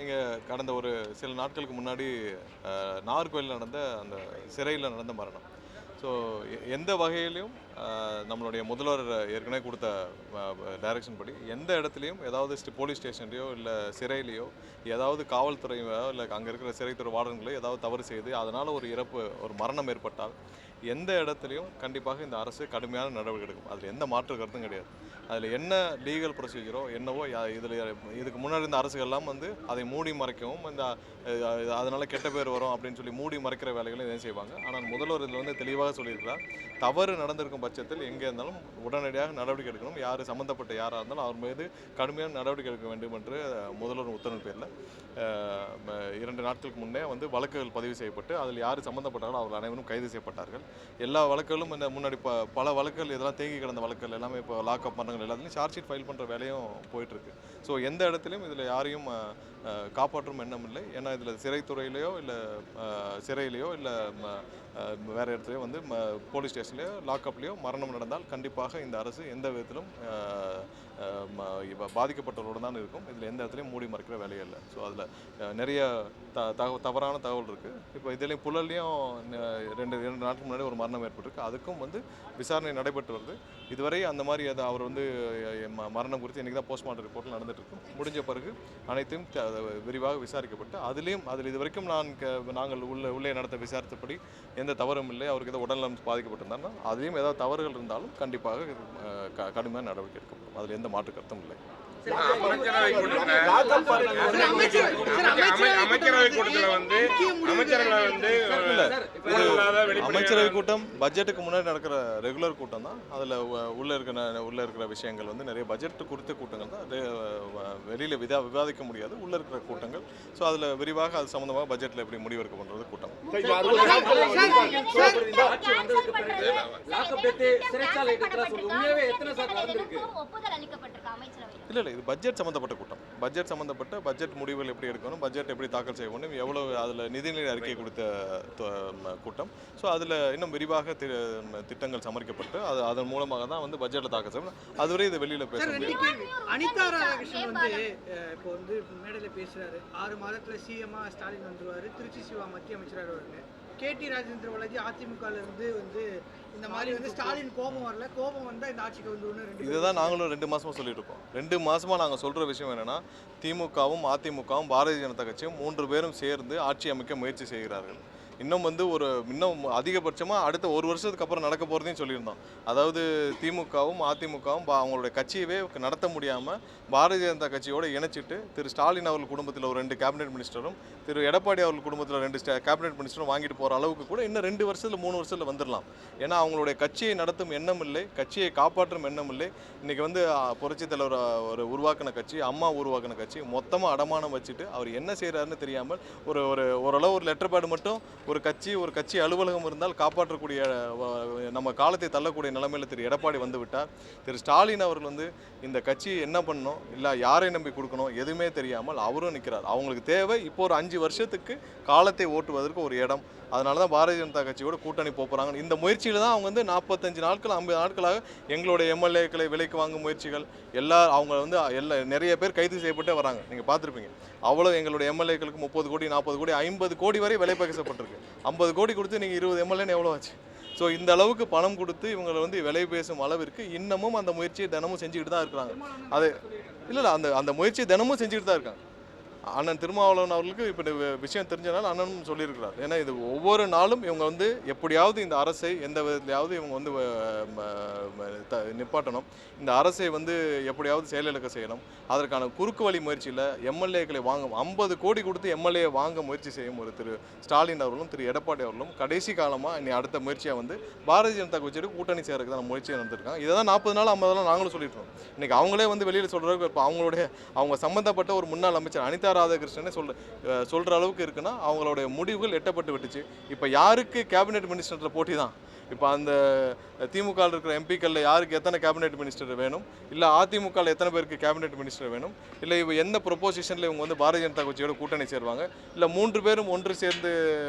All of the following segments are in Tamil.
நீங்கள் கடந்த ஒரு சில நாட்களுக்கு முன்னாடி நாகர்கோயிலில் நடந்த அந்த சிறையில் நடந்த மரணம். ஸோ எந்த வகையிலையும் நம்மளுடைய முதல்வர் ஏற்கனவே கொடுத்த டைரக்ஷன் படி எந்த இடத்துலையும் ஏதாவது போலீஸ் ஸ்டேஷன்லையோ இல்லை சிறையிலையோ ஏதாவது காவல்துறையோ இல்லை அங்கே இருக்கிற சிறைத்துறை வார்டன்களோ ஏதாவது தவறு செய்து அதனால் ஒரு இறப்பு ஒரு மரணம் ஏற்பட்டால் எந்த இடத்துலையும் கண்டிப்பாக இந்த அரசு கடுமையான நடவடிக்கை எடுக்கும். அதில் எந்த மாற்று கருத்தும் கிடையாது. அதில் என்ன லீகல் ப்ரொசீஜரோ என்னவோ இதில் இதுக்கு முன்னாடி இந்த அரசுகள்லாம் அதை மூடி மறைக்கவும் அதனால் கெட்ட பேர் வரும் அப்படின்னு சொல்லி மூடி மறைக்கிற வேலைகளும் இதை செய்வாங்க. ஆனால் முதல்வர் இதில் தெளிவாக சொல்லியிருக்கிறார், தவறு நடந்திருக்கும் பட்சத்தில் எங்கே இருந்தாலும் உடனடியாக நடவடிக்கை எடுக்கணும். யார் சம்மந்தப்பட்ட யாராக இருந்தாலும் அவர் மீது கடுமையான நடவடிக்கை எடுக்க வேண்டும் என்று முதல்வர் உத்தரவு பேரில் 2 நாட்களுக்கு முன்னே வழக்குகள் பதிவு செய்யப்பட்டு அதில் யார் சம்மந்தப்பட்டாலும் அவர்கள் அனைவரும் கைது செய்யப்பட்டார்கள். எல்லா வழக்குகளும் இந்த முன்னாடி பல வழக்குகள் இதெல்லாம் தேங்கி கிடந்த வழக்குகள் எல்லாமே இப்போ லாக்அப் பண்ணுறவங்க எல்லாத்துலேயும் சார்ஜ் ஷீட் ஃபைல் பண்ணுற வேலையும் போயிட்டுருக்கு. ஸோ எந்த இடத்துலையும் இதில் யாரையும் காப்பாற்றும் எண்ணம் இல்லை. ஏன்னா இதில் சிறைத்துறையிலையோ இல்லை சிறையிலையோ இல்லை வேறு இடத்துலையோ போலீஸ் ஸ்டேஷன்லையோ லாக்அப்லேயோ மரணம் நடந்தால் கண்டிப்பாக இந்த அரசு எந்த விதத்திலும் பாதிக்கப்பட்டவரோடு தான் இருக்கும். இதில் எந்த இடத்துலையும் மூடி மறைக்கிற வேலையே இல்லை. ஸோ அதில் நிறைய தவறான தகவல் இருக்குது. இப்போ இதுலேயும் புழல்லையும் 2 நாட்களுக்கு முன்னாடி ஒரு மரணம் ஏற்பட்டிருக்கு. அதுக்கும் விசாரணை நடைபெற்று வருது. இதுவரை அந்த மாதிரி அவர் மரணம் குறித்து இன்றைக்கி தான் போஸ்ட்மார்ட்டம் ரிப்போர்ட்டில் நடந்துட்டு இருக்கும். முடிஞ்ச பிறகு அனைத்தையும் விரிவாக விசாரிக்கப்பட்டு அதில் இது வரைக்கும் நாங்கள் உள்ளே நடத்த விசாரித்தபடி எந்த தவறும் இல்லை. அவருக்கு ஏதோ உடல்நலம் பாதிக்கப்பட்டிருந்தாங்கன்னா அதிலையும் ஏதாவது தவறுகள் இருந்தாலும் கண்டிப்பாக கடுமையான நடவடிக்கை எடுக்கப்படும். அதில் எந்த மாற்று கருத்தும் இல்லை. அமைச்சரவை கூட்டம் பட்ஜெட்டுக்கு முன்னாடி நடக்கிற ரெகுலர் கூட்டம் தான். அதில் உள்ள இருக்கிற விஷயங்கள் நிறைய பட்ஜெட் குறித்த கூட்டங்கள் தான். வெளியில் விவாதிக்க முடியாது உள்ள இருக்கிற கூட்டங்கள். ஸோ அதில் விரிவாக அது சம்பந்தமாக பட்ஜெட்டில் எப்படி முடிவெடுக்க பண்ணுறது கூட்டம். இல்லை இது பட்ஜெட் சம்மந்தப்பட்ட கூட்டம். பட்ஜெட் முடிவுகள் எப்படி எடுக்கணும், பட்ஜெட் எப்படி தாக்கல் செய்யணும், எவ்வளோ அதில் நிதிநிலை அறிக்கை கொடுத்த கூட்டம். ஸோ அதில் இன்னும் விரிவாக திட்டங்கள் சமர்ப்பிக்கப்பட்டு அதன் மூலமாக தான் பட்ஜெட்டில் தாக்கல் செய்யணும். அதுவரை இது வெளியில் பேச முடியாது. அனிதா ராதாகிருஷ்ணன் இப்போ மேடையில் பேசுகிறாரு, 6 மாதத்தில் சிஎம்மா ஸ்டாலின் வந்துருவார், திருச்சி சிவா மத்திய அமைச்சராக வருவாங்க. கேடி ராஜேந்திர பாலாஜி அதிமுகலேருந்து இந்த மாதிரி ஸ்டாலின் கோபம் வரல, கோபம் வந்தால் இந்த ஆட்சிக்கு வந்து இதுதான் நாங்களும் 2 மாதமாக சொல்லிட்டு இருக்கோம். 2 மாதமாக நாங்கள் சொல்கிற விஷயம் என்னென்னா, திமுகவும் அதிமுகவும் பாரதிய ஜனதா கட்சியும் 3 பேரும் சேர்ந்து ஆட்சி அமைக்க முயற்சி செய்கிறார்கள். இன்னும் அதிகபட்சமாக அடுத்த 1 வருஷத்துக்கு அப்புறம் நடக்க போகிறதையும் சொல்லியிருந்தோம். அதாவது திமுகவும் அதிமுகவும் அவங்களுடைய கட்சியவே நடத்த முடியாமல் பாரதிய ஜனதா கட்சியோடு இணைச்சிட்டு திரு ஸ்டாலின் அவர்கள் குடும்பத்தில் ஒரு 2 கேபினெட் மினிஸ்டரும் திரு எடப்பாடி அவர்கள் குடும்பத்தில் 2 கேபினெட் மினிஸ்டரும் வாங்கிட்டு போகிற அளவுக்கு கூட இன்னும் 2 வருஷத்தில் 3 வருஷத்தில் வந்துடலாம். ஏன்னா அவங்களுடைய கட்சியை நடத்தும் எண்ணம் இல்லை, கட்சியை காப்பாற்றும் எண்ணம் இல்லை. இன்றைக்கி புரட்சித் தலைவர் ஒரு உருவாக்கின கட்சி, அம்மா உருவாக்கின கட்சி மொத்தமாக அடமானம் வச்சுட்டு அவர் என்ன செய்கிறாருன்னு தெரியாமல் ஓரளவு ஒரு லெட்டர் பேடு மட்டும் ஒரு கட்சி அலுவலகம் இருந்தால் காப்பாற்றக்கூடிய நம்ம காலத்தை தள்ளக்கூடிய நிலைமையில் திரு எடப்பாடி வந்துவிட்டார். திரு ஸ்டாலின் அவர்கள் இந்த கட்சி என்ன பண்ணணும், இல்லை யாரை நம்பி கொடுக்கணும் எதுவுமே தெரியாமல் அவரும் நிற்கிறார். அவங்களுக்கு தேவை இப்போ ஒரு 5 வருஷத்துக்கு காலத்தை ஓட்டுவதற்கு ஒரு இடம். அதனால தான் பாரதிய ஜனதா கட்சியோட கூட்டணி போகிறாங்க. இந்த முயற்சியில் தான் அவங்க 45 நாட்கள் 50 நாட்களாக எங்களுடைய எம்எல்ஏக்களை விலைக்கு வாங்கும் முயற்சிகள் அவங்க நிறைய பேர் கைது செய்யப்பட்டே வராங்க. நீங்கள் பார்த்துருப்பீங்க. அவ்வளோ எங்களுடைய எம்எல்ஏக்களுக்கு 30 கோடி 40 கோடி 50 கோடி வரை விலை பேசப்பட்டிருக்கு. 50 கோடி கொடுத்து நீங்கள் 20 எம்எல்ஏன்னு எவ்வளோ ஆச்சு? ஸோ இந்த அளவுக்கு பணம் கொடுத்து இவங்களை விலை பேசும் அளவிற்கு இன்னமும் அந்த முயற்சியை தினமும் செஞ்சுக்கிட்டு தான் இருக்கிறாங்க. அது இல்லை அந்த முயற்சியை தினமும் செஞ்சுக்கிட்டு தான் இருக்காங்க. அண்ணன் திருமாவளவன் அவர்களுக்கு இப்போ விஷயம் தெரிஞ்சனால அண்ணனும் சொல்லியிருக்கிறார். ஏன்னா இது ஒவ்வொரு நாளும் இவங்க எப்படியாவது இந்த அரசை எந்த விதத்திலையாவது இவங்க நிப்பாட்டணும், இந்த அரசை எப்படியாவது செயலிழக்க செய்யணும். அதற்கான குறுக்கு வழி முயற்சியில் எம்எல்ஏக்களை வாங்கும் 50 கோடி கொடுத்து எம்எல்ஏ வாங்க முயற்சி செய்யும் ஒரு திரு ஸ்டாலின் அவர்களும் திரு எடப்பாடி அவர்களும் கடைசி காலமாக இனி அடுத்த முயற்சியாக பாரதிய ஜனதா கட்சியோட கூட்டணி சேரக்கு தான் முயற்சி நடந்திருக்காங்க. இதை தான் 40 நாள் 50 நாள் நாங்களும் சொல்லிட்டு இருக்கோம். இன்றைக்கி அவங்களே வெளியில் சொல்கிறதுக்கு இப்போ அவங்க சம்மந்தப்பட்ட ஒரு முன்னாள் அமைச்சர் அனிதா ராதாகிருஷ்ணனே சொல்கிற அளவுக்கு இருக்குன்னா அவங்களுடைய முடிவுகள் எட்டப்பட்டு விட்டுச்சு. இப்போ யாருக்கு கேபினெட் மினிஸ்டர் போட்டி தான். இப்போ அந்த திமுக இருக்கிற எம்பிக்களில் யாருக்கு எத்தனை கேபினெட் மினிஸ்டர் வேணும், இல்லை அதிமுகவில் எத்தனை பேருக்கு கேபினெட் மினிஸ்டர் வேணும், இல்லை இவங்க எந்த ப்ரொபோசிஷனில் இவங்க பாரதிய ஜனதா கட்சியோட கூட்டணி சேருவாங்க, இல்லை 3 பேரும் ஒன்று சேர்ந்து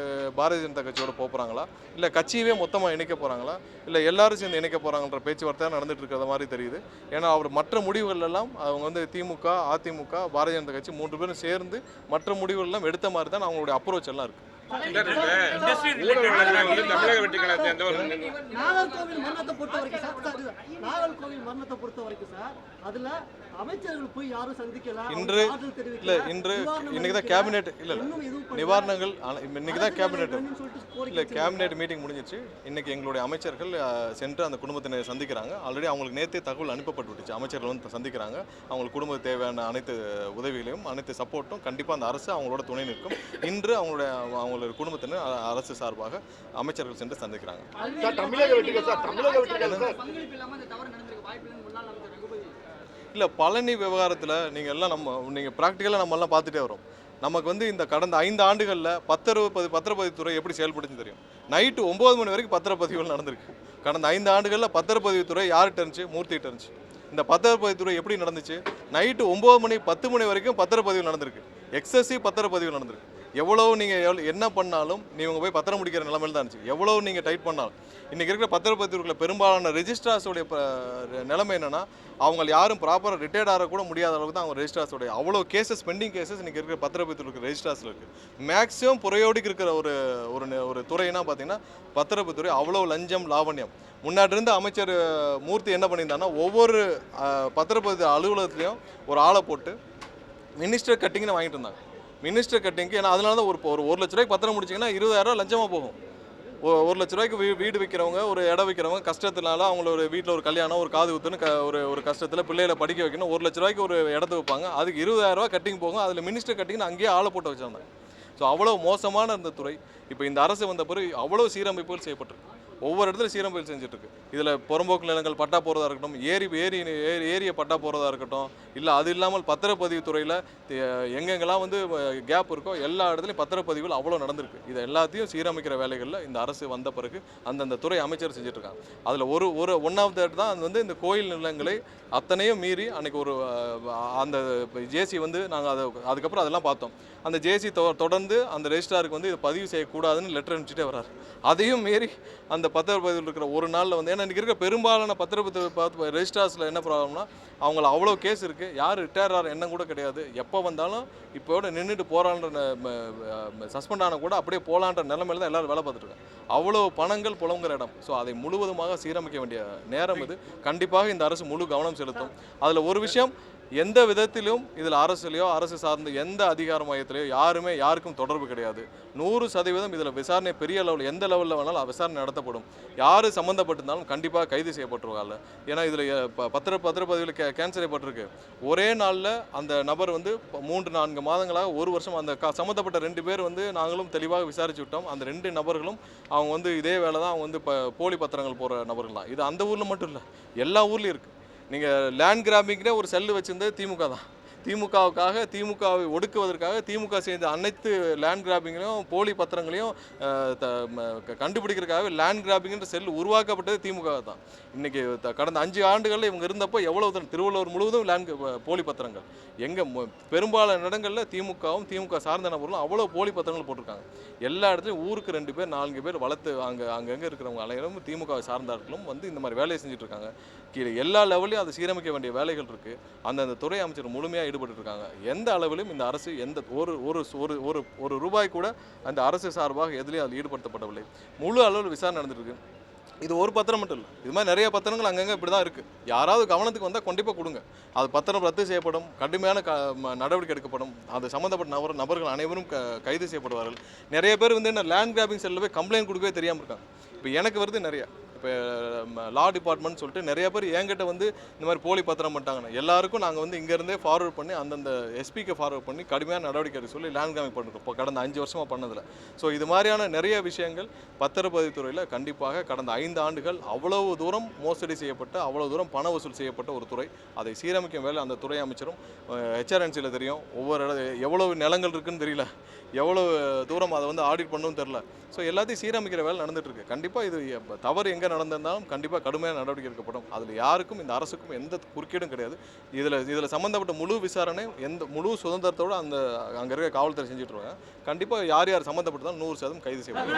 பாரதிய ஜனதா கட்சியோட போகிறாங்களா, இல்லை கட்சியவே மொத்தமாக இணைக்க போகிறாங்களா, இல்லை எல்லாரும் சேர்ந்து இணைக்க போகிறாங்கன்ற பேச்சுவார்த்தை நடந்துட்டு இருக்கிற மாதிரி தெரியுது. ஏன்னா அவர் மற்ற முடிவுகள் எல்லாம் அவங்க திமுக அதிமுக பாரதிய ஜனதா கட்சி 3 பேரும் சேர்ந்து சேர்ந்து மற்ற முடிவுகள்லாம் எடுத்த மாதிரி தான் அவங்களுடைய அப்ரோச் எல்லாம் இருக்குது. நாகர்கோவில் மரணத்தை பொறுத்த வரைக்கும் சார், நாகர்கோவில் மரணத்தை பொறுத்த வரைக்கும் சார், அதுல அமைச்சர்கள் போய் யாரும் சந்திக்கல, இன்று இல்லை இன்று இன்னைக்கு தான் கேபினெட் இல்லை நிவாரணங்கள் இன்னைக்கு தான் கேபினெட் இல்லை கேபினெட் மீட்டிங் முடிஞ்சிச்சு. இன்னைக்கு எங்களுடைய அமைச்சர்கள் சென்று அந்த குடும்பத்தினரை சந்திக்கிறாங்க. ஆல்ரெடி அவங்களுக்கு நேற்றே தகவல் அனுப்பப்பட்டு விட்டுச்சு. அமைச்சர்கள் வந்து சந்திக்கிறாங்க. அவங்களுக்கு குடும்பத்துக்கு தேவையான அனைத்து உதவிகளையும் அனைத்து சப்போர்ட்டும் கண்டிப்பாக அந்த அரசு அவங்களோட துணை நிற்கும். இன்று அவங்களுடைய குடும்பத்தினர் அரசு சார்பாக அமைச்சர்கள் சென்று சந்திக்கிறாங்க. இல்லை பழனி விவகாரத்தில் நீங்கள் எல்லாம் நீங்கள் ப்ராக்டிக்கலாக நம்மெல்லாம் பார்த்துட்டே வரோம். நமக்கு வந்து இந்த கடந்த 5 ஆண்டுகளில் பத்திரப்பதிவுத்துறை எப்படி செயல்படுச்சுன்னு தெரியும். நைட்டு 9 மணி வரைக்கும் பத்திரப்பதிவுகள் நடந்திருக்கு. கடந்த 5 ஆண்டுகளில் பத்திரப்பதிவுத்துறை யார்கிட்ட இருந்துச்சு? மூர்த்திகிட்ட இருந்துச்சு. இந்த பத்திரப்பதிவுத்துறை எப்படி நடந்துச்சு? நைட்டு 9 மணி 10 மணி வரைக்கும் பத்திரப்பதிவு நடந்திருக்கு. எக்ஸசிவ் பத்திரப்பதிவு நடந்திருக்கு. எவ்வளோ நீங்கள் என்ன பண்ணாலும் நீங்கள் போய் பத்திரம் முடிக்கிற நிலைமையில் தான் இருந்துச்சு. எவ்வளோ நீங்கள் டைட் பண்ணாலும் இன்றைக்கி இருக்கிற பத்திரப்பதிவுகளில் பெரும்பாலான ரெஜிஸ்ட்ரார்ஸோடைய நிலைமை என்னென்னா அவங்க யாரும் ப்ராப்பராக ரிட்டையர்ட் ஆக கூட முடியாத அளவுக்கு தான் அவங்க ரெஜிஸ்ட்ரார்ஸோடைய அவ்வளோ கேசஸ் பெண்டிங் கேசஸ் இன்றைக்கி இருக்கிற பத்திரப்பதிவு இருக்கிற ரெஜிஸ்ட்ரார்ஸில் இருக்குது. மேக்ஸிமம் புறையோடிக்கு இருக்கிற ஒரு துறைனா பார்த்தீங்கன்னா பத்திரப்பதிவுத்துறை. அவ்வளோ லஞ்சம் லாவண்யம். முன்னாடி இருந்த அமைச்சர் மூர்த்தி என்ன பண்ணியிருந்தாங்கன்னா ஒவ்வொரு பத்திரப்பதிவு அலுவலகத்துலேயும் ஒரு ஆளை போட்டு மினிஸ்டர் கட்டிங்னு வாங்கிட்டு இருந்தாங்க. மினிஸ்டர் கட்டிங்க்கு ஏன்னா அதனால தான் ஒரு 1 லட்ச ரூபாய்க்கு பத்திரம் முடிச்சிங்கன்னா 20,000 லஞ்சமாக போகும். 1 லட்ச ரூபாய்க்கு வீடு விற்கிறவங்க, ஒரு இடம் விற்கிறவங்க கஷ்டத்தினால அவங்களோட வீட்டில் ஒரு கல்யாணம், ஒரு காது குத்துன்னு ஒரு கஷ்டத்தில் பிள்ளைகளை படிக்க வைக்கணும். 1 லட்ச ரூபாய்க்கு ஒரு இடத்த வைப்பாங்க. அதுக்கு 20,000 ரூபா கட்டிங் போகும். அதில் மினிஸ்டர் கட்டிங்னு அங்கேயே ஆளை போட்டு வச்சிருந்தாங்க. ஸோ அவ்வளோ மோசமான இந்த துறை. இப்போ இந்த அரசு வந்த பிறகு அவ்வளோ சீரமைப்புகள் செய்யப்பட்டிருக்கு. ஒவ்வொரு இடத்துல சீரமைப்பு செஞ்சுட்ருக்கு. இதில் புறம்போக்கு நிலங்கள் பட்டா போகிறதா இருக்கட்டும், ஏரிய பட்டா போகிறதா இருக்கட்டும், இல்லை அது இல்லாமல் பத்திரப்பதிவு துறையில் எங்கெங்கெல்லாம் வந்து கேப் இருக்கோ எல்லா இடத்துலையும் பத்திரப்பதிவுகள் அவ்வளோ நடந்திருக்கு. இதை எல்லாத்தையும் சீரமைக்கிற வேலைகளில் இந்த அரசு வந்த பிறகு அந்தந்த துறை அமைச்சர் செஞ்சுட்ருக்காங்க. அதில் ஒன் ஆஃப் தட் தான் அது வந்து இந்த கோயில் நிலங்களை அத்தனையும் மீறி அன்றைக்கி அந்த ஜேசி வந்து நாங்கள் அதுக்கப்புறம் அதெல்லாம் பார்த்தோம். அந்த ஜேசி தொடர்ந்து அந்த ரெஜிஸ்ட்ராருக்கு வந்து இதை பதிவு செய்யக்கூடாதுன்னு லெட்டர் அனுப்பிச்சிட்டே வர்றாரு. அதையும் மீறி அந்த பத்திரப்பதிவில் இருக்கிற ஒரு நாளில் வந்து ஏன்னா இன்றைக்கி இருக்கிற பெரும்பாலான பத்திரப்பதிவு ரெஜிஸ்ட்ரார்ஸில் என்ன ப்ராப்ளம்னா அவங்கள அவ்வளோ கேஸ் இருக்குது. யார் ரிட்டையர் ஆகிற எண்ணம் கூட கிடையாது. எப்போ வந்தாலும் இப்போட நின்றுட்டு போகிறான்ற சஸ்பெண்ட் ஆனால் கூட அப்படியே போகலான்ற நிலைமையில தான் எல்லோரும் வேலை பார்த்துருக்காங்க. அவ்வளோ பணங்கள் புலங்குற இடம். ஸோ அதை முழுவதுமாக சீரமைக்க வேண்டிய நேரம் இது. கண்டிப்பாக இந்த அரசு முழு கவனம் செலுத்தும். அதில் ஒரு விஷயம், எந்த விதத்திலும் இதில் அரசுலையோ அரசு சார்ந்த எந்த அதிகார மையத்திலையோ யாருக்கும் தொடர்பு கிடையாது. 100% இதில் விசாரணை பெரிய லெவலில் எந்த லெவலில் வேணாலும் விசாரணை நடத்தப்படும். யார் சம்மந்தப்பட்டிருந்தாலும் கண்டிப்பாக கைது செய்யப்பட்டுருவாங்க. ஏன்னா இதில் பத்திரப்பதிவில் கேன்சல் செய்யப்பட்டிருக்கு. ஒரே நாளில் அந்த நபர் வந்து 3-4 மாதங்களாக 1 வருஷம் அந்த சம்மந்தப்பட்ட 2 பேர் வந்து நாங்களும் தெளிவாக விசாரிச்சு விட்டோம். அந்த 2 நபர்களும் அவங்க வந்து இதே வேலை தான். அவங்க வந்து போலி பத்திரங்கள் போகிற நபர்கள் தான். இது அந்த ஊரில் மட்டும் இல்லை, எல்லா ஊர்லேயும் இருக்குது. நீங்கள் லேண்ட் கிராபிங்னே ஒரு செல்லு வச்சுருந்தது திமுக தான். திமுகவை ஒடுக்குவதற்காக திமுக செய்த அனைத்து லேண்ட் கிராபிங்கையும் போலி பத்திரங்களையும் கண்டுபிடிக்கிறதுக்காக லேண்ட் கிராபிங்ன்ற செல் உருவாக்கப்பட்டது திமுக தான். இன்றைக்கி கடந்த 5 ஆண்டுகளில் இவங்க இருந்தப்போ எவ்வளவு திருவள்ளூர் முழுவதும் போலி பத்திரங்கள். பெரும்பாலான இடங்களில் திமுக சார்ந்த நபர்களும் அவ்வளோ போலி பத்திரங்கள் போட்டிருக்காங்க. எல்லா இடத்துலையும் ஊருக்கு 2 பேர் 4 பேர் வளர்த்து அங்கங்கே இருக்கிறவங்க அனைவரும் திமுக சார்ந்தார்களும் வந்து இந்த மாதிரி வேலையை செஞ்சுட்டு இருக்காங்க. கீழே எல்லா லெவலையும் அதை சீரமைக்க வேண்டிய வேலைகள் இருக்குது. அந்தந்த துறை அமைச்சர் முழுமையாக ஈடுபட்டு இருக்காங்க. எந்த அளவிலும் இந்த அரசு ஒரு ரூபாய் கூட அந்த அரசு சார்பாக எதுலேயும் அதில் ஈடுபடுத்தப்படவில்லை. முழு அளவில் விசாரணை நடந்துருக்கு. இது ஒரு பத்திரம் மட்டும் இல்லை, இது மாதிரி நிறைய பத்திரங்கள் அங்கங்கே இப்படி தான் இருக்குது. யாராவது கவனத்துக்கு வந்தால் கண்டிப்பாக கொடுங்க. அது பத்திரம் ரத்து செய்யப்படும், கடுமையான நடவடிக்கை எடுக்கப்படும். அது சம்மந்தப்பட்ட நபர்கள் அனைவரும் கைது செய்யப்படுவார்கள். நிறைய பேர் வந்து என்ன லேண்ட் கிராபிங் செல்லில் போய் கம்ப்ளைண்ட் கொடுக்கவே தெரியாமல் இருக்காங்க. இப்போ எனக்கு வருது நிறையா. இப்போ லா டிபார்ட்மெண்ட் சொல்லிட்டு நிறைய பேர் என்கிட்ட வந்து இந்த மாதிரி போலி பத்திரம் பண்ணிட்டாங்கன்னு எல்லாருக்கும் நாங்கள் வந்து இங்கேருந்தே ஃபார்வர்ட் பண்ணி அந்தந்த எஸ்பிக்கு ஃபார்வர்ட் பண்ணி கடுமையான நடவடிக்கை எடுக்க சொல்லி லேண்ட் கிராபிங் பண்ணிருக்கோம் இப்போ கடந்த 5 வருஷமாக பண்ணதில். ஸோ இது மாதிரியான நிறைய விஷயங்கள் பத்திரப்பதிவுத்துறையில் கண்டிப்பாக கடந்த 5 ஆண்டுகள் அவ்வளவு தூரம் மோசடி செய்யப்பட்ட, அவ்வளோ தூரம் பண வசூல் செய்யப்பட்ட ஒரு துறை. அதை சீரமைக்கும் வேலை அந்த துறை அமைச்சரும் ஹெச்ஆர்என்சியில் தெரியும். எவ்வளவு நிலங்கள் இருக்குன்னு தெரியல, எவ்வளோ தூரம் அதை வந்து ஆடிட் பண்ணணும்னு தெரில. ஸோ எல்லாத்தையும் சீரமைக்கிற வேலை நடந்துகிட்ருக்கு. கண்டிப்பாக இது தவறு எங்கே நடந்திருந்தாலும் கண்டிப்பாக கடுமையான நடவடிக்கை எடுக்கப்படும். அதில் யாருக்கும் இந்த அரசுக்கும் எந்த குறுக்கீடும் கிடையாது. இதில் சம்மந்தப்பட்ட முழு விசாரணை முழு சுதந்திரத்தோடு அங்கே இருக்க காவல்துறை செஞ்சுட்டு இருக்காங்க. கண்டிப்பாக யார் சம்மந்தப்பட்டதாலும் 100% கைது செய்வாங்க.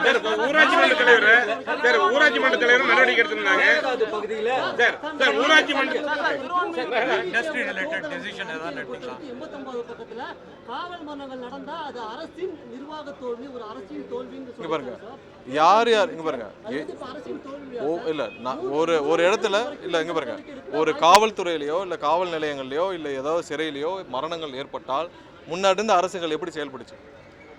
ஊராட்சி மன்ற தலைவர் நடவடிக்கை எடுத்திருந்தாங்க. ஊராட்சி மன்ற இண்டஸ்ட்ரி ரிலேட்டட் டெசிஷன் ஏதாவது எடுத்தீங்களா? 89 பக்கத்துல காவல் மரணங்கள் நடந்தா அது அரசின் நிர்வாக தோல்வி, ஒரு அரசின் தோல்வின்னு இங்க பாருங்க, சொல்றாங்க. யார் இங்க பாருங்க, அரசின் தோல்வி இல்ல ஒரு இடத்துல இல்ல, இங்க பாருங்க, ஒரு காவல்துறையிலையோ இல்ல காவல் நிலையங்கள்லையோ இல்ல ஏதாவது சிறையிலையோ மரணங்கள் ஏற்பட்டால் முன்னாடி இருந்த அரசுகள் எப்படி செயல்படுச்சு,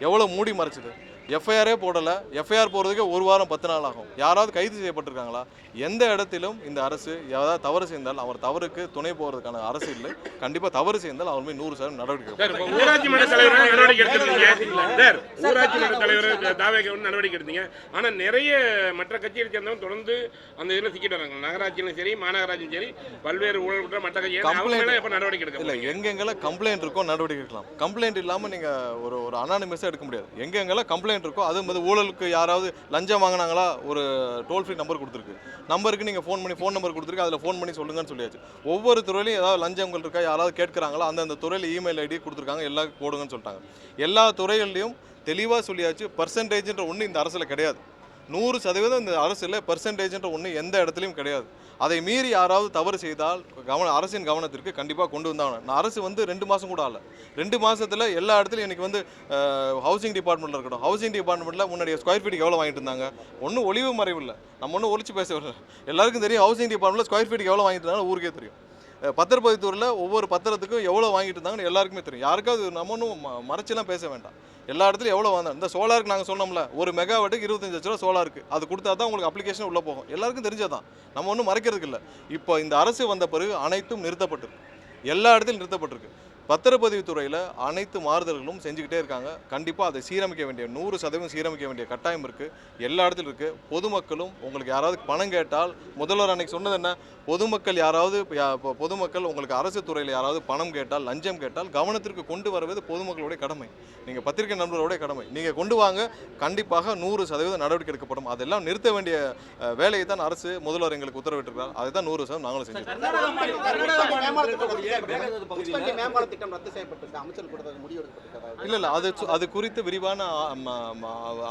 எவ்வளவு மூடி மறைச்சது? எஃப்ஐஆரே போடலை. எஃப்ஐஆர் போடுறதுக்கே 1 வாரம் 10 நாள் ஆகும். யாராவது கைது செய்யப்பட்டிருக்காங்களா? எந்த இடத்திலும் இந்த அரசு ஏதாவது தவறு செய்தால் அவர் தவறுக்கு துணை போகிறதுக்கான அரசு இல்லை. கண்டிப்பாக தவறு செய்தால் அவர் மீது 100% நடவடிக்கை. ஊராட்சி மன்ற தலைவர் நடவடிக்கை எடுத்திருந்தீங்க. ஊராட்சி மன்ற தலைவர் தாவேக நடவடிக்கை எடுத்தீங்க. ஆனால் நிறைய மற்ற கட்சியை சேர்ந்தவங்க தொடர்ந்து அந்த இதில் சிக்கிட்டு வராங்க. நகராட்சியிலும் சரி மாநகராட்சியும் சரி பல்வேறு ஊழல் குற்ற மற்ற கட்சிகள் எப்போ நடவடிக்கை எடுக்க இல்லை, எங்கெங்கெல்லாம் கம்ப்ளைண்ட் இருக்கோ நடவடிக்கை எடுக்கலாம். கம்ப்ளைண்ட் இல்லாமல் நீங்கள் ஒரு அனானிமஸாக எடுக்க முடியாது. எங்கெங்கெல்லாம் கம்ப்ளைண்ட் இருக்கோ அது வந்து ஊழலுக்கு யாராவது லஞ்சம் வாங்கினாங்களா ஒரு டோல் ஃப்ரீ நம்பர் கொடுத்துருக்கு. நம்பருக்கு நீங்கள் ஃபோன் நம்பர் கொடுத்துருக்கு, அதில் ஃபோன் பண்ணி சொல்லுங்கன்னு சொல்லியாச்சு. ஒவ்வொரு துறையிலையும் ஏதாவது லஞ்சங்கள் இருக்கா, யாராவது கேட்குறாங்களா, அந்த துறையில் இமெயில் ஐடி கொடுத்துருக்காங்க, எல்லாம் போடுங்கன்னு சொல்லிட்டாங்க. எல்லா துறைகள்லையும் தெளிவாக சொல்லியாச்சு. பர்சன்டேஜ்ன்ற ஒன்று இந்த அரசில் கிடையாது. 100% இந்த அரசில் பர்சன்டேஜ்ன்ற ஒன்று எந்த இடத்துலையும் கிடையாது. அதை மீறி யாராவது தவறு செய்தால் அரசின் கவனத்திற்கு கண்டிப்பாக கொண்டு வந்தாங்க. நான் அரசு வந்து 2 மாதம் கூட ஆகல, 2 மாதத்தில் எல்லா இடத்துலையும் எனக்கு வந்து ஹவுசிங் டிபார்ட்மெண்ட்டில் இருக்கட்டும், ஹவுசிங் டிபார்ட்மெண்ட்டில் முன்னாடி ஸ்கொயர் ஃபீட்டுக்கு எவ்வளோ வாங்கிட்டு இருந்தாங்க, ஒன்றும் ஒளிவு மறைவு இல்லை, நம்ம ஒன்றும் ஒழிச்சு பேசவில்லை. எல்லாருக்கும் தெரியும் ஹவுசிங் டிபார்ட்மெண்ட்டில் ஸ்கொயர் ஃபீட்டுக்கு எவ்வளோ வாங்கிட்டு இருந்தாங்க ஊருக்கே தெரியும். பத்திரப்பதிவுத்துறையில் ஒவ்வொரு பத்திரத்துக்கும் எவ்வளோ வாங்கிட்டு இருந்தாங்கன்னு எல்லாருக்குமே தெரியும். யாருக்காவது நம்ம ஒன்றும் மறைச்செல்லாம் பேச வேண்டாம். எல்லா இடத்துலையும் எவ்வளோ வந்தாங்க. இந்த சோலாருக்கு நாங்கள் சொன்னோம்ல, 1 மெகாவாட்டுக்கு 25 லட்ச ரூபா சோலாருக்கு, அது கொடுத்தா தான் உங்களுக்கு அப்ளிகேஷன் உள்ளே போகும். எல்லாருக்கும் தெரிஞ்சதான், நம்ம ஒன்றும் மறைக்கிறதுக்கு இல்லை. இப்போ இந்த அரசு வந்த பிறகு அனைத்தும் நிறுத்தப்பட்டிருக்கு, எல்லா இடத்துலையும் நிறுத்தப்பட்டிருக்கு. பத்திரப்பதிவுத்துறையில் அனைத்து மாறுதல்களும் செஞ்சுக்கிட்டே இருக்காங்க. கண்டிப்பாக அதை சீரமைக்க வேண்டிய 100% சீரமைக்க வேண்டிய கட்டாயம் இருக்குது. எல்லா இடத்துலையும் இருக்குது. பொதுமக்களும் உங்களுக்கு யாராவது பணம் கேட்டால், முதல்வர் அன்னைக்கு சொன்னது என்ன, பொதுமக்கள் உங்களுக்கு அரசு துறையில் யாராவது பணம் கேட்டால், லஞ்சம் கேட்டால் கவனத்திற்கு கொண்டு வருவது பொதுமக்களுடைய கடமை. நீங்கள் பத்திரிகை நண்பர்களுடைய கடமை. நீங்கள் கொண்டு வாங்க, கண்டிப்பாக 100% நடவடிக்கை எடுக்கப்படும். அதெல்லாம் நிறுத்த வேண்டிய வேலையை தான் அரசு முதல்வர் எங்களுக்கு உத்தரவிட்டிருக்கிறார். அதை தான் 100% நாங்களும் செஞ்சோம். இல்லை, அது குறித்து விரிவான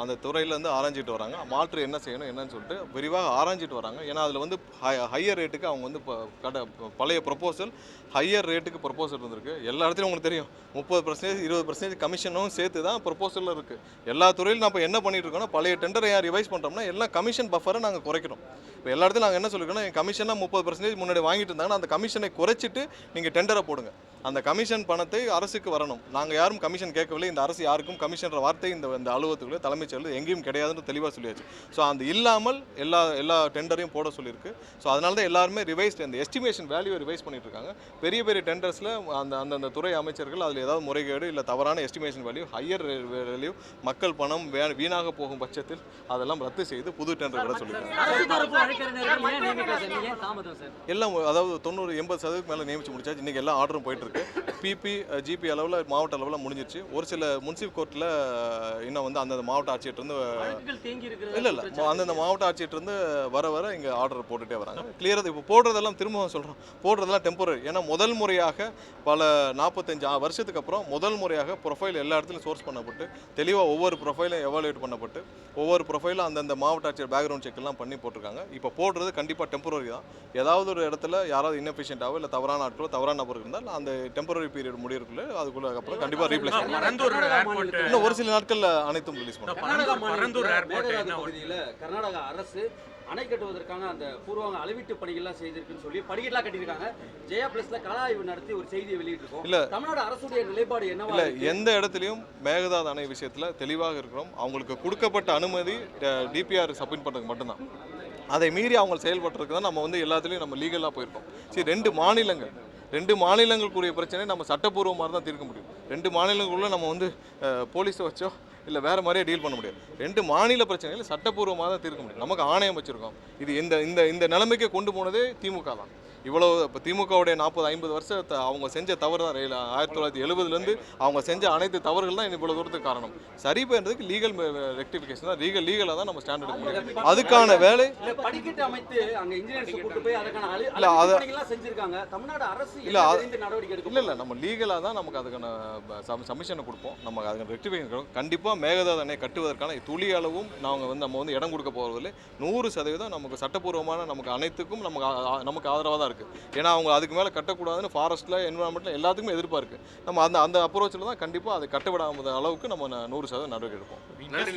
அந்த துறையிலேருந்து ஆராய்ஞ்சிட்டு வராங்க. மாற்று என்ன செய்யணும் என்னன்னு சொல்லிட்டு விரிவாக ஆராய்ஞ்சிட்டு வராங்க. ஏன்னா அதில் வந்து ஹையர் ரேட்டுக்கு அவங்க வந்து பழைய ப்ரொப்போசல் ஹையர் ரேட்டுக்கு ப்ரொப்போசல் இருந்திருக்கு. எல்லா இடத்துலையும் உங்களுக்கு தெரியும் 30% 20% கமிஷனும் சேர்த்து தான் ப்ரொப்போசலில் இருக்குது. எல்லா துறையிலும் நம்ம என்ன பண்ணிட்டு இருக்கோம்னா, பழைய டெண்டரை ரிவைஸ் பண்ணுறோம்னா எல்லாம் கமிஷன் பஃபரை நாங்கள் குறைக்கணும். இப்போ எல்லா இடத்துலையும் நாங்கள் என்ன சொல்லியிருக்கோம்னா, என் கமிஷனாக 30% முன்னாடி வாங்கிட்டு இருந்தாங்கன்னா அந்த கமிஷனை குறைச்சிட்டு நீங்கள் டெண்டரை போடுங்க. அந்த கமிஷன் பணத்தை அரசுக்கு வரணும். நாங்கள் யாரும் கமிஷன் கேட்கவில்லை. இந்த அரசு யாருக்கும் கமிஷன்ற வார்த்தை இந்த அலுவலகத்துக்குள்ளே தலைமைச் செயலர் எங்கேயும் கிடையாதுன்னு தெளிவாக சொல்லியாச்சு. ஸோ அந்த இல்லாமல் எல்லா டெண்டரையும் போட சொல்லியிருக்கு. ஸோ அதனால தான் எல்லாருமே ரிவைஸ் அந்த எஸ்டிமேஷன் வேல்யூவை ரிவைஸ் பண்ணிட்டு இருக்காங்க. பெரிய பெரிய டெண்டர்ஸில் அந்த துறை அமைச்சர்கள் அதில் ஏதாவது முறைகேடு இல்லை தவறான எஸ்டிமேஷன் வேல்யூ, ஹையர் வேல்யூ, மக்கள் பணம் வீணாக போகும் பட்சத்தில் அதெல்லாம் ரத்து செய்து புது டெண்டர் விட சொல்லியிருக்காங்க. எல்லாம் அதாவது 90-80% மேலே நியமிச்சு முடிச்சாச்சு. இன்றைக்கி எல்லா ஆர்டரும் போயிட்டு இருக்கு. பிபி ஜிபி அளவில் மாவட்ட அளவில் முடிஞ்சிருச்சு. ஒரு சில முன்சிப் கோர்ட்டில் இன்னும் வந்து அந்தந்த மாவட்ட ஆட்சியர்கிட்டருந்து இல்லை அந்தந்த மாவட்ட ஆட்சியர்கிட்டருந்து வர இங்கே ஆர்டர் போட்டுகிட்டே வராங்க. கிளியராக இப்போ போடுறதெல்லாம் திரும்ப சொல்கிறோம், போடுறதெல்லாம் டெம்பரரி. ஏன்னா முதல் முறையாக பல 45 வருஷத்துக்கு அப்புறம் முதல் முறையாக ப்ரொஃபைல் எல்லா இடத்துலையும் சோர்ஸ் பண்ணப்பட்டு தெளிவாக ஒவ்வொரு ப்ரொஃபைலும் எவாலுவேட் பண்ணப்பட்டு ஒவ்வொரு ப்ரொஃபைலும் அந்தந்த மாவட்ட ஆட்சியர் பேக்ரவுண்ட் செக்லாம் பண்ணி போட்டிருக்காங்க. இப்போ போடுறது கண்டிப்பாக டெம்பரரி தான். ஏதாவது ஒரு இடத்துல யாராவது இன்னெஃபிஷியன்ட்டாவோ இல்லை தவறான ஆட்களோ தவறான நபர் இருந்தால் அந்த டெம்பரரி பீரியட் முடியறதுக்குள்ள அதுக்குள்ள அப்புறம் கண்டிப்பாக ரீப்ளேஸ் பண்ணுவாங்க. இன்னும் ஒரு சில நாட்களில் அனைத்தும் ரிலீஸ் பண்ணுவாங்க. கர்நாடக அரசு அணை கட்டுவதற்கான அந்த பூர்வாங்க அளவீட்டு பணிகள்லாம் செய்திருக்குன்னு சொல்லி படிக்கெல்லாம் கட்டியிருக்காங்க. ஜெயா பிளஸ்ல கள ஆய்வு நடத்தி ஒரு செய்தியை வெளியிட்டிருக்கோம். இல்ல தமிழ்நாடு அரசுடைய நிலைப்பாடு என்னவா? இல்ல எந்த இடத்துலையும் மேகதாது அணை விஷயத்துல தெளிவாக இருக்கிறோம். அவங்களுக்கு கொடுக்கப்பட்ட அனுமதி டிபிஆர் சப்மிட் பண்ணுறதுக்கு மட்டும்தான். அதை மீறி அவங்க செயல்பட்டுருக்கு தான் நம்ம வந்து எல்லாத்துலேயும் நம்ம லீகலாக போயிருக்கோம். சரி, 2 மாநிலங்களுக்குரிய பிரச்சனை நம்ம சட்டப்பூர்வமாக தான் தீர்க்க முடியும். 2 மாநிலங்களுக்குள்ள நம்ம வந்து போலீஸை வச்சோ இல்லை வேறு மாதிரியே டீல் பண்ண முடியாது. 2 மாநில பிரச்சனைகள் சட்டப்பூர்வமாக தான் தீர்க்க முடியும். நமக்கு ஆணையம் வச்சுருக்கோம். இது இந்த நிலைமைக்கு கொண்டு போனதே திமுக தான். இவ்வளோ இப்போ திமுகவுடைய 40-50 வருஷத்தை அவங்க செஞ்ச தவறு தான் 1970லேருந்து அவங்க செஞ்ச அனைத்து தவறுகள் தான் இவ்வளோ தூரத்துக்கு காரணம். சரி பண்ணுறதுக்கு லீகல் ரெக்டிஃபிகேஷன் தான், லீகலாக தான் நம்ம ஸ்டாண்ட் எடுக்க முடியும். அதுக்கான வேலை இல்ல படிக்கட்டு அமைத்து அங்க இன்ஜினியர்ஸ் கூட்டு போய் அதுக்கான இல்ல, அது- பணிகள்லாம் செஞ்சிருக்காங்க. தமிழ்நாடு அரசு இல்ல, அது- இந்த நடவடிக்கை எடுக்கும். இல்லை நம்ம லீகலாக தான் நமக்கு அதுக்கான சமிஷனை கொடுப்போம். நம்ம அதுக்கான ரெக்டிஃபிகேஷன் கண்டிப்பாக மேகதாது அணை கட்டுவதற்கான துளி அளவும் நம்ம வந்து இடம் கொடுக்க போகிறதில்லை. 100% நமக்கு சட்டப்பூர்வமான நமக்கு அனைத்துக்கும் நமக்கு ஆதரவாக தான் இருக்குது. ஏன்னா அவங்க அதுக்கு மேலே கட்டக்கூடாதுன்னு ஃபாரஸ்ட்டில் என்விரான்மெண்ட்டில் எல்லாத்துக்குமே எதிர்பார்க்கு. நம்ம அந்த அப்ரோச்சில் தான் கண்டிப்பாக அதை கட்டவிடாத அளவுக்கு நம்ம 100% நடவடிக்கை எடுப்போம். நன்றி.